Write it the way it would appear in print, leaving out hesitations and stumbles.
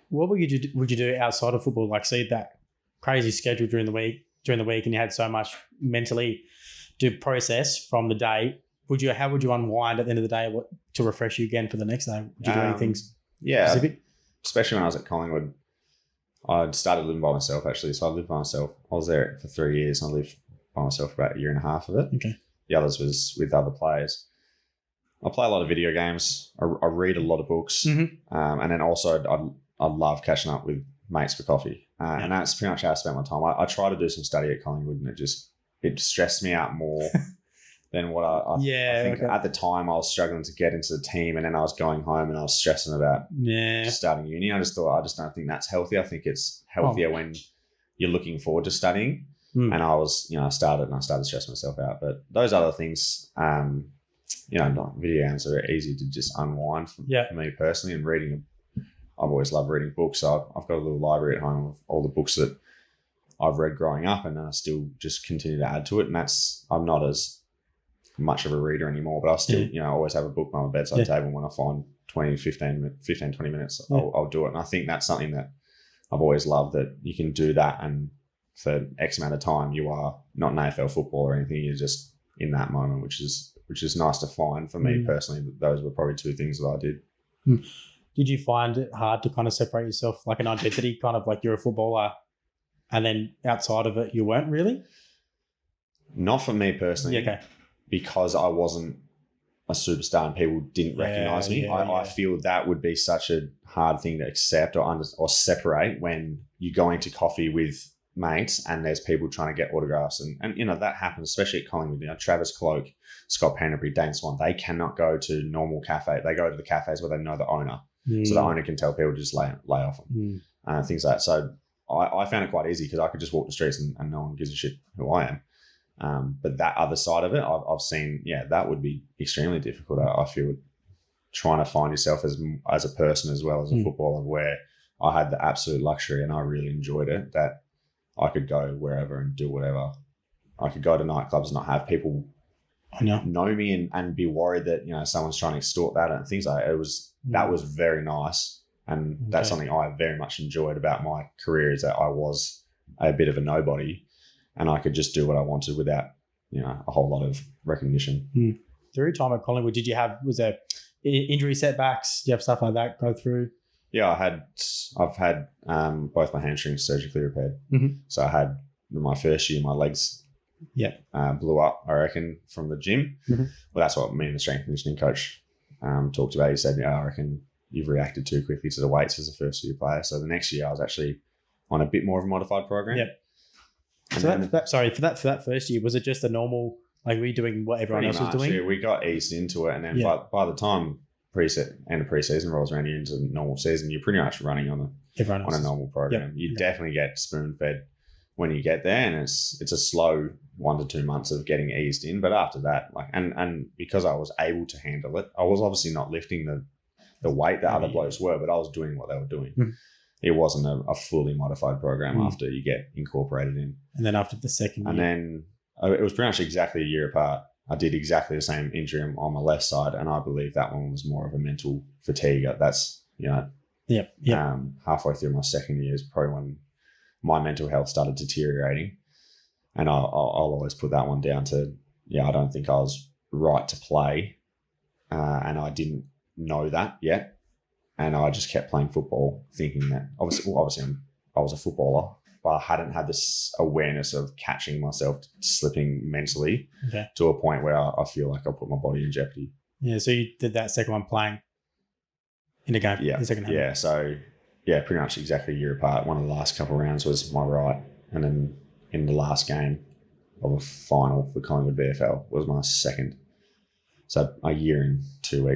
What would you do outside of football? Like, see that crazy schedule during the week, and you had so much mentally to process from the day. How would you unwind at the end of the day to refresh you again for the next day? Would you do anything specific? Especially when I was at Collingwood, I'd started living by myself actually. So I lived by myself. I was there for 3 years and I lived by myself for about a year and a half of it. Okay. The others was with other players. I play a lot of video games. I read a lot of books. Mm-hmm. And then also I love catching up with mates for coffee. And that's pretty much how I spent my time. I try to do some study at Collingwood and it stressed me out more than what I think at the time I was struggling to get into the team, and then I was going home and I was stressing about starting uni. I just don't think that's healthy. I think it's healthier when you're looking forward to studying. And I was, I started stressing myself out. But those other things, video games are easy to just unwind for me personally, and reading. I've always loved reading books. So I've got a little library at home of all the books that I've read growing up, and I still just continue to add to it. And I'm not as much of a reader anymore, but I still, always have a book by my bedside table. When I find 20 minutes, I'll do it. And I think that's something that I've always loved, that you can do that, and for X amount of time, you are not an AFL football or anything. You're just in that moment, which is nice to find for me personally. Those were probably two things that I did. Did you find it hard to kind of separate yourself, like an identity, kind of like you're a footballer, and then outside of it, you weren't really? Not for me personally. Okay. Because I wasn't a superstar and people didn't recognize me. I feel that would be such a hard thing to accept or separate when you're going to coffee with mates and there's people trying to get autographs. And that happens, especially at Collingwood. Travis Cloak, Scott Penderbury, Dane Swan, they cannot go to normal cafe. They go to the cafes where they know the owner. So the owner can tell people to just lay off them. Things like that. So I found it quite easy because I could just walk the streets and no one gives a shit who I am. But that other side of it, I've seen, that would be extremely difficult. I feel trying to find yourself as a person as well as a footballer, where I had the absolute luxury and I really enjoyed it, that I could go wherever and do whatever. I could go to nightclubs and not have people know me and be worried that, someone's trying to extort that and things like that. That was very nice. And that's something I very much enjoyed about my career, is that I was a bit of a nobody and I could just do what I wanted without, a whole lot of recognition. Through your time at Collingwood, was there injury setbacks? Do you have stuff like that go through? Yeah, I've had both my hamstrings surgically repaired. So I had my first year, my legs blew up, I reckon, from the gym. Well, that's what me and the strength and conditioning coach talked about. He said, I reckon you've reacted too quickly to the weights as a first year player. So the next year I was actually on a bit more of a modified program. And so for that first year, was it just a normal, like, were you doing what everyone else was doing? Yeah, we got eased into it. And then by the time end of pre-season rolls around, you're into the normal season, you're pretty much running on a normal program. You definitely get spoon-fed when you get there, and it's a slow 1 to 2 months of getting eased in. But after that, and because I was able to handle it, I was obviously not lifting the weight that other blokes were, but I was doing what they were doing. It wasn't a fully modified program after you get incorporated in. And then after the second year? And then it was pretty much exactly a year apart. I did exactly the same injury on my left side, and I believe that one was more of a mental fatigue. That's, halfway through my second year is probably when my mental health started deteriorating. And I'll always put that one down to, I don't think I was right to play, and I didn't know that yet. And I just kept playing football, thinking that obviously I was a footballer, but I hadn't had this awareness of catching myself slipping mentally to a point where I feel like I put my body in jeopardy. Yeah, so you did that second one playing in a game? Yeah, the second game. Yeah, so pretty much exactly a year apart. One of the last couple of rounds was my right, and then in the last game of a final for Collingwood VFL was my second. So a year and 2 weeks.